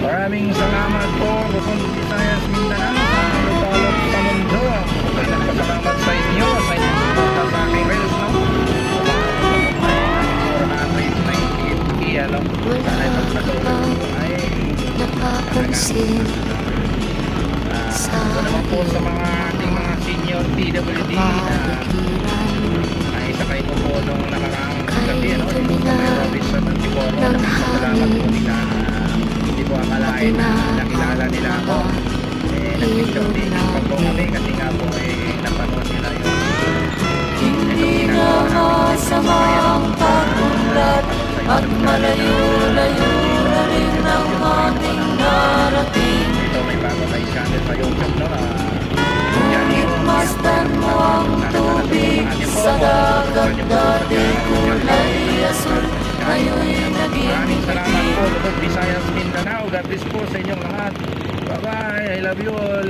Maraming salamat po, Luzon, Visayas, Mindanao, sa lupalop sa mundo. Ay, nagpasalamat sa inyo, sa inyong pupunta sa aking reels, no? Ano? Sana magpatuloy po ay napapansin ito naman po sa mga ating mga senior PWD na isakay ko po nung nakaraang gabi, ano? Dito sa may Robinson ng Siguro. Nagpasalamat po nila. Hindi po akalain na nakilala nila ako. Nag-picture-taking pa po kami kasi nga po napanood nila yung hindi na masamang pag-ulat at malayo-layo na rin ang ating narating. Dito may bago tayo channel sa YouTube, no? Ngunit masdan mo ang tubig sa dagat, dati kulay asul, ngayon'y naging maraming salamat po, Luzon, Visayas, Mindanao. God bless po sa inyong lahat. Bye-bye. I love you all.